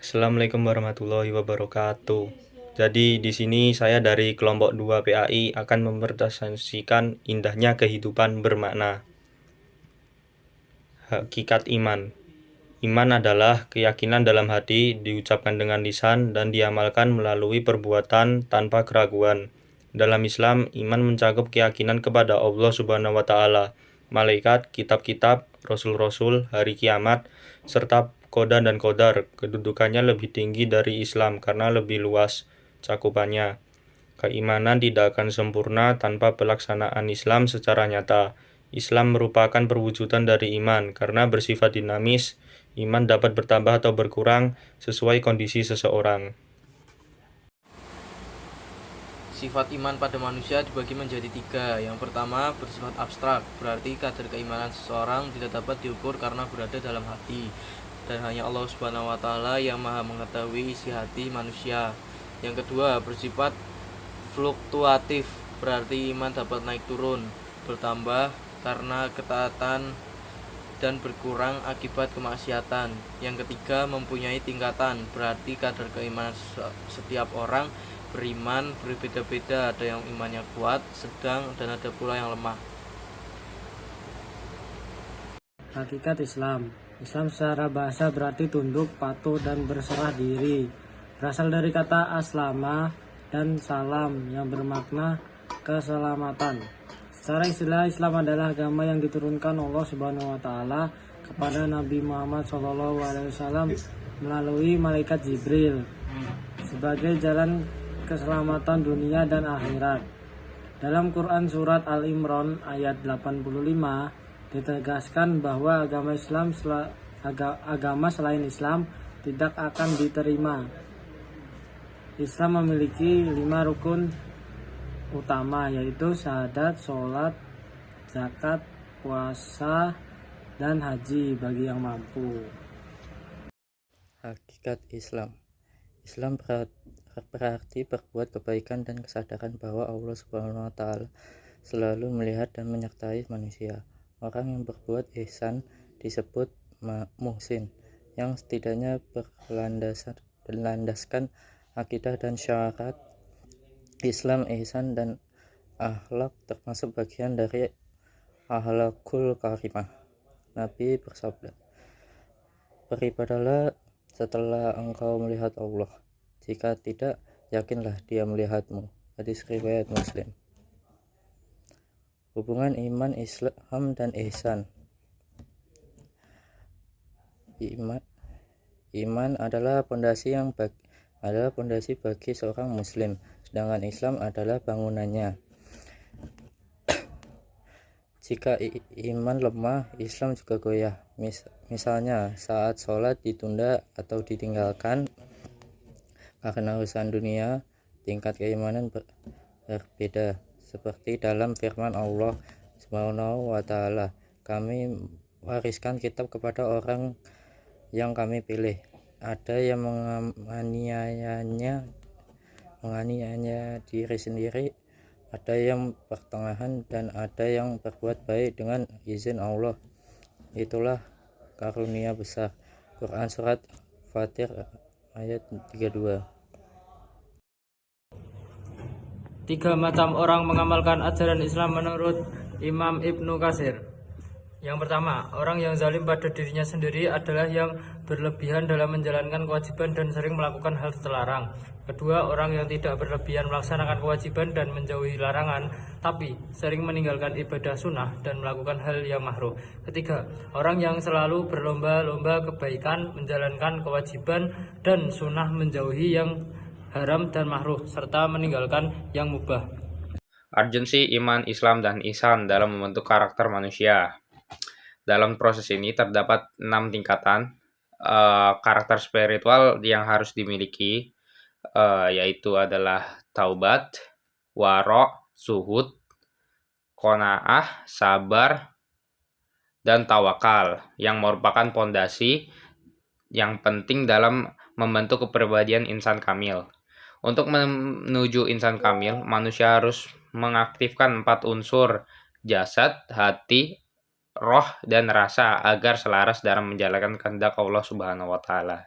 Assalamualaikum warahmatullahi wabarakatuh. Jadi di sini saya dari kelompok 2 PAI akan mempresentasikan indahnya kehidupan bermakna. Hakikat iman. Iman adalah keyakinan dalam hati, diucapkan dengan lisan dan diamalkan melalui perbuatan tanpa keraguan. Dalam Islam, iman mencakup keyakinan kepada Allah Subhanahu wa taala, malaikat, kitab-kitab, rasul-rasul, hari kiamat, serta qada dan qadar. Kedudukannya lebih tinggi dari Islam karena lebih luas cakupannya. Keimanan tidak akan sempurna tanpa pelaksanaan Islam secara nyata. Islam merupakan perwujudan dari iman karena bersifat dinamis. Iman dapat bertambah atau berkurang sesuai kondisi seseorang. Sifat iman pada manusia dibagi menjadi 3. Yang pertama bersifat abstrak, berarti kadar keimanan seseorang tidak dapat diukur karena berada dalam hati, dan hanya Allah Subhanahu wa taala yang Maha mengetahui isi hati manusia. Yang kedua bersifat fluktuatif, berarti iman dapat naik turun, bertambah karena ketaatan dan berkurang akibat kemaksiatan. Yang ketiga mempunyai tingkatan, berarti kadar keimanan setiap orang beriman berbeda-beda, ada yang imannya kuat, sedang, dan ada pula yang lemah. Hakikat Islam. Islam secara bahasa berarti tunduk, patuh, dan berserah diri. Berasal dari kata aslama dan salam yang bermakna keselamatan. Secara istilah, Islam adalah agama yang diturunkan Allah Subhanahu wa taala kepada Nabi Muhammad SAW melalui malaikat Jibril sebagai jalan keselamatan dunia dan akhirat. Dalam Quran surat Al-Imran ayat 85 ditegaskan bahwa agama selain Islam tidak akan diterima. Islam memiliki 5 rukun utama, yaitu syahadat, sholat, zakat, puasa, dan haji bagi yang mampu. Hakikat Islam. Islam berarti berbuat kebaikan dan kesadaran bahwa Allah Subhanahu wa taala selalu melihat dan menyertai manusia. Orang yang berbuat ihsan disebut muhsin, yang setidaknya berlandaskan akidah dan syarat Islam. Ihsan dan akhlak termasuk bagian dari akhlakul karimah. Nabi bersabda, "Beribadahlah setelah engkau melihat Allah. Jika tidak, yakinlah Dia melihatmu." Hadis riwayat Muslim. Hubungan iman, Islam, dan ihsan. Iman adalah pondasi bagi seorang muslim, sedangkan Islam adalah bangunannya. Jika iman lemah, Islam juga goyah. Misalnya saat sholat ditunda atau ditinggalkan karena urusan dunia, tingkat keimanan berbeda. Seperti dalam firman Allah Subhanahu wa taala, "Kami wariskan kitab kepada orang yang kami pilih. Ada yang menganiayanya diri sendiri, ada yang pertengahan, dan ada yang berbuat baik dengan izin Allah. Itulah karunia besar." Quran surat Fatir ayat 32. 3 macam orang mengamalkan ajaran Islam menurut Imam Ibnu Katsir. Yang pertama, orang yang zalim pada dirinya sendiri adalah yang berlebihan dalam menjalankan kewajiban dan sering melakukan hal terlarang. Kedua, orang yang tidak berlebihan melaksanakan kewajiban dan menjauhi larangan, tapi sering meninggalkan ibadah sunnah dan melakukan hal yang makruh. Ketiga, orang yang selalu berlomba-lomba kebaikan, menjalankan kewajiban dan sunnah, menjauhi yang haram dan makruh, serta meninggalkan yang mubah. Urgensi iman, Islam, dan ihsan dalam membentuk karakter manusia. Dalam proses ini terdapat 6 tingkatan karakter spiritual yang harus dimiliki, yaitu adalah taubat, waro', zuhud, qanaah, sabar, dan tawakal, yang merupakan pondasi yang penting dalam membentuk kepribadian insan kamil. Untuk menuju insan kamil, manusia harus mengaktifkan 4 unsur: jasad, hati, roh, dan rasa agar selaras dalam menjalankan kehendak Allah Subhanahu wa taala.